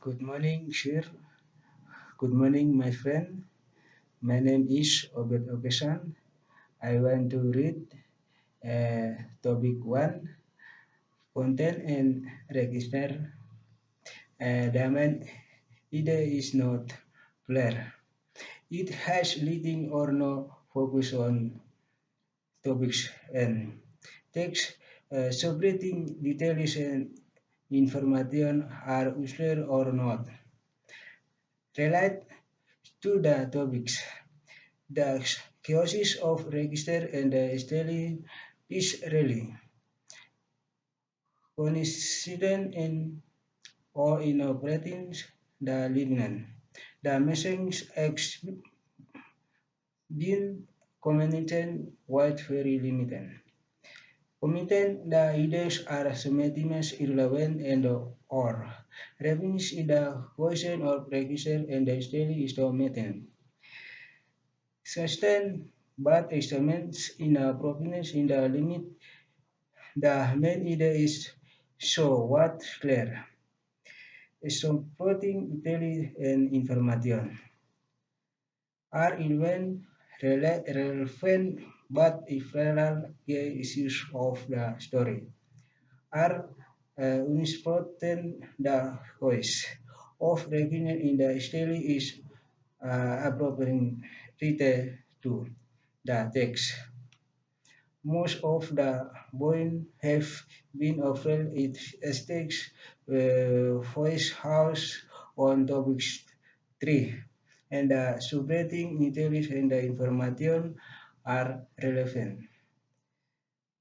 Good morning, sir. Good morning, my friend. My name is Obed Okesan. I want to read topic 1, content and register. The main idea is not clear. It has little or no focus on topics and text separating details and information are useful or not. Relate to the topics. The chaos of register and the study is really coincident in or in operating the lignin. The message X being communicated wide very limited. Committed the ideas are sometimes irrelevant and or revenues in the version of register and the study is dominated. Sustain but estimates in a provenance in the limit. The main idea is show what clear supporting utility and information are relevant, relevant but ephemeral issues of the story are unimportant. The voice of regular in the story is appropriate to the text. Most of the points have been offered it stakes voice house on topics 3 and the subreading intelligence and the information are relevant.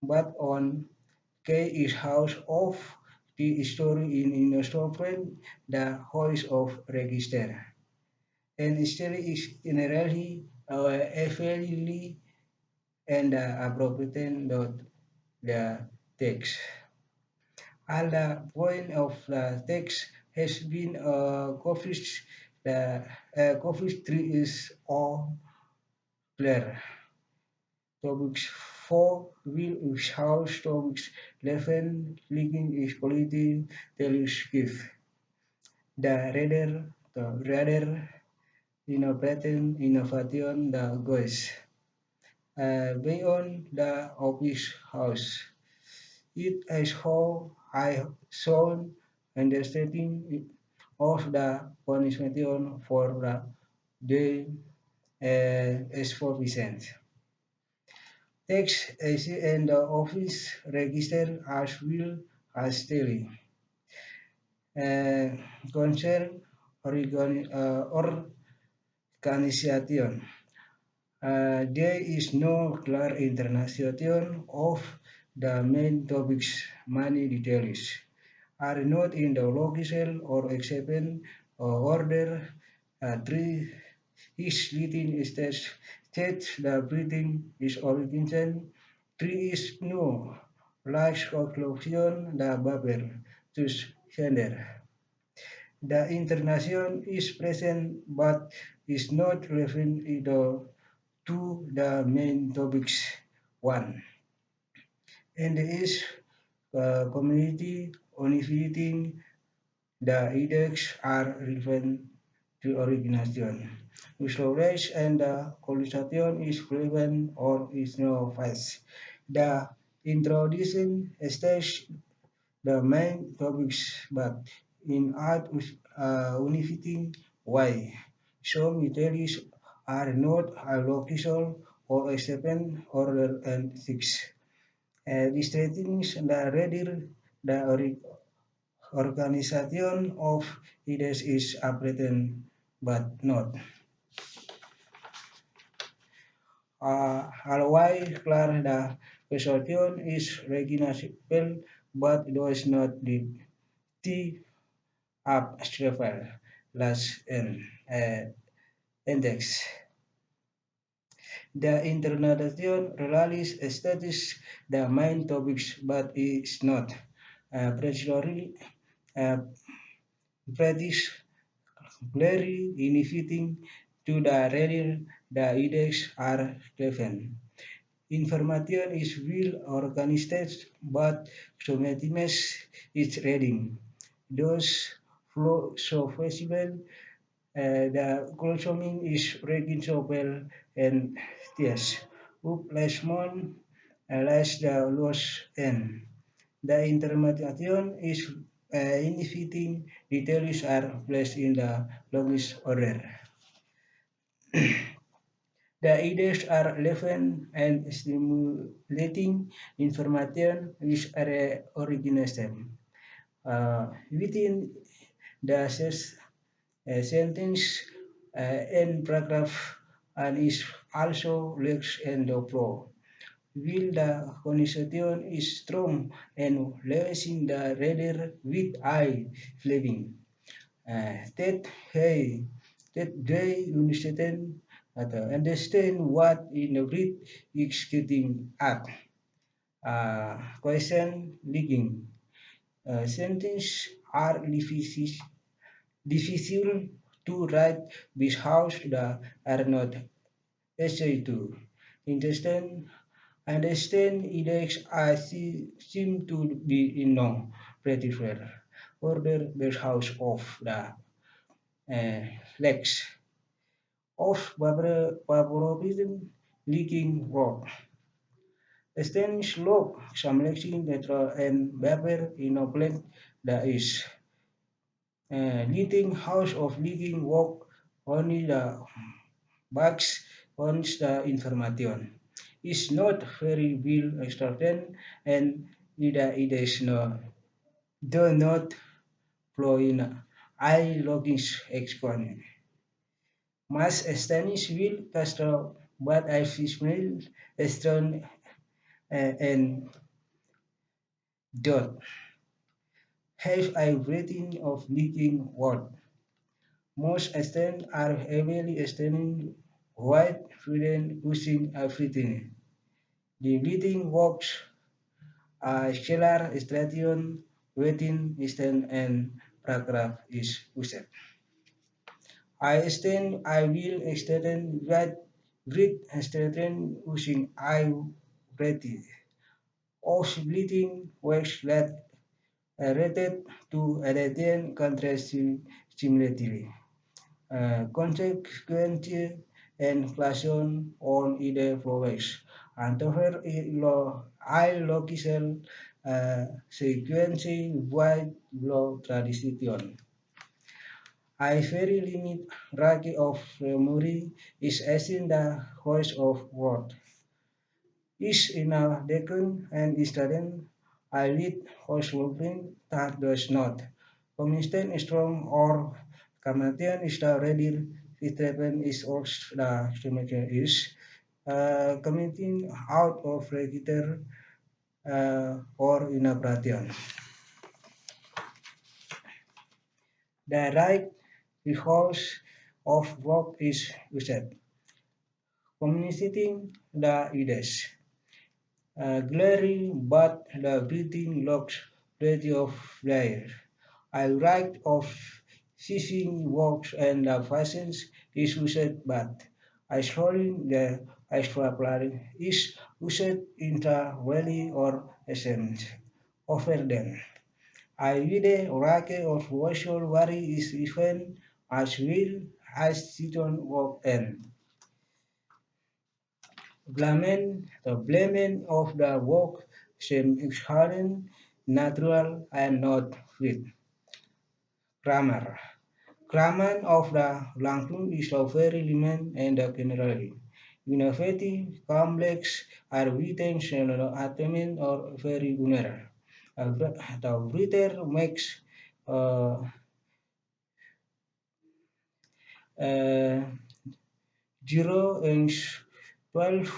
But on K is house of the story in instrument the voice of register. And story is generally fairly and appropriate the text. All the point of the text has been coverage. The coverage tree is all clear. Topics 4 will is house. Topics 11 linking is quality telescope. The rather innovation the goes beyond the office house. It is how I saw understanding of the punishment for the day is 4%. Text is in the office register as well as daily. Uh, concern organization. There is no clear international of the main topics. Many details are not in the logical or accepted order. Three is leading stage. State the breathing is origin. Three is no. Large conclusion the Babel to gender. The internation is present but is not relevant to the main topics. One and is community uniting the index are relevant to origination. Storage and the colonization is relevant or is no vice. The introduction stage the main topics but in art uniting why some utilities are not allocation or accepted order and six. Distracting the rather the organization of ideas is apparent but not. Otherwise, clear the question is recognizable but does not the T up level last index. The international rallies status the main topics but is not. Particularly uh, practice clearly benefiting to the reader the index are given. Information is well organized but sometimes is reading. Those flow so feasible. The consuming is reconcilable and yes, up less mon, less the loss n. The intermediation is inefficient details are placed in the longest order. The ideas are relevant and stimulating information which are origination. Within the sentence and paragraph and is also lex and the pro. Will the connotation is strong and leveraging the reader with eye flaving. That hey, that they understand what in the read is getting at. Question leaking. Sentences are difficult to write because the are not essay to understand. Understand ideas as seem to be in no particular order because of the legs of barbarism leaking rock. Spanish law examination natural and barber in a plant that is leading house of leading work only the bugs on the information. Is not very well extraordinary and it is no do not flow in I logins exponent. Mas Spanish will Castro but I smell strong and dot. Have I written of leaking word? Most extend are heavily extending white freedom using everything. The leading works are scalar extraction, waiting extend and paragraph is used. I will extend right read extend using I ready. Oscillating works that rated to attain contrast similarly. Consequently, and inflation on either flowers. And therefore, I logical sequence wide law tradition. I very limit range of memory is as in the voice of word. Is in a decon and student I lead Oswaldin that does not. Commiston strong or Kamatian is the ready Fitrepen is also the estimation is committing out of register or in a bration. The right because of work is used. Communicating the ideas. Glaring but the breathing locks plenty of fire. I write of fishing works and the fashions is used but isolating the extrapolating is used intra-valley or essence. Over them. I read a racket of visual worry is even as well as Seaton work and the blaming of the work seems inherent, natural, and not fit. Grammar. Grammar of the language is of very limited and generally innovative, complex, are written atomic or very vulnerable. The writer makes uh, uh, 0 and 12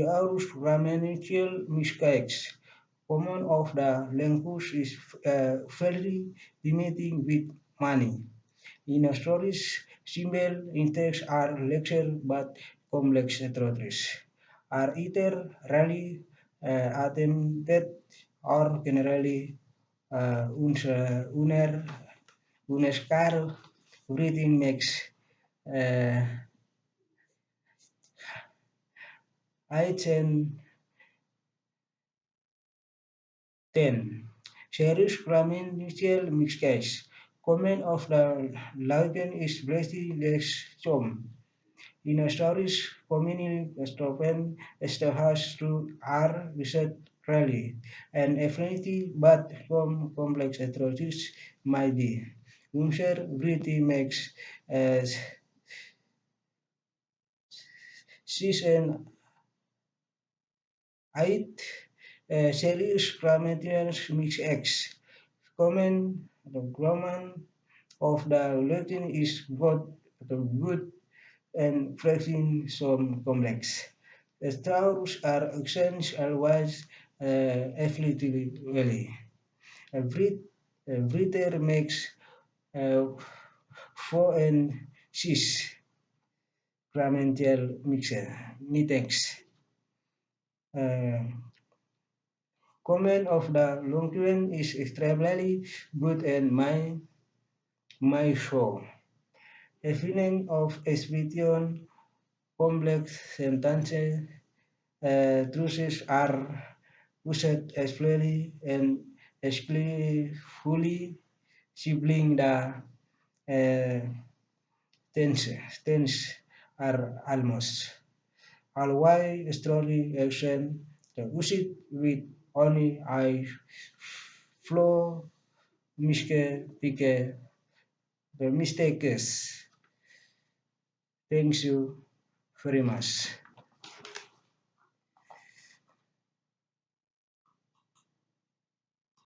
hours grammatical mistakes. Common of the language is fairly limiting with money. In stories, simple intents are lecture but complex truths are either rarely attempted or generally unescar reading makes uh, item 10. Serious criminal mistakes. Comment of the Laotian is Blessy Lex Chom. In a stories, community Stopen has to R research rally and affinity but from complex atrocities might be. Umser Briti makes as cis and eight serious grammatians mix X. The grammar of the Latin is both good and phrasing some complex. The styles are accents otherwise affiliatively. Every Every makes uh, four and six grammatical mixer mitex. Uh, Comment of the Longian is extremely good and my show. A feeling of expedition, complex sentences, truces are used expressly and explicitly, sibling the uh, tense are almost. Always story action, the use it with only I flow, miske, pike, the mistakes. Thank you very much.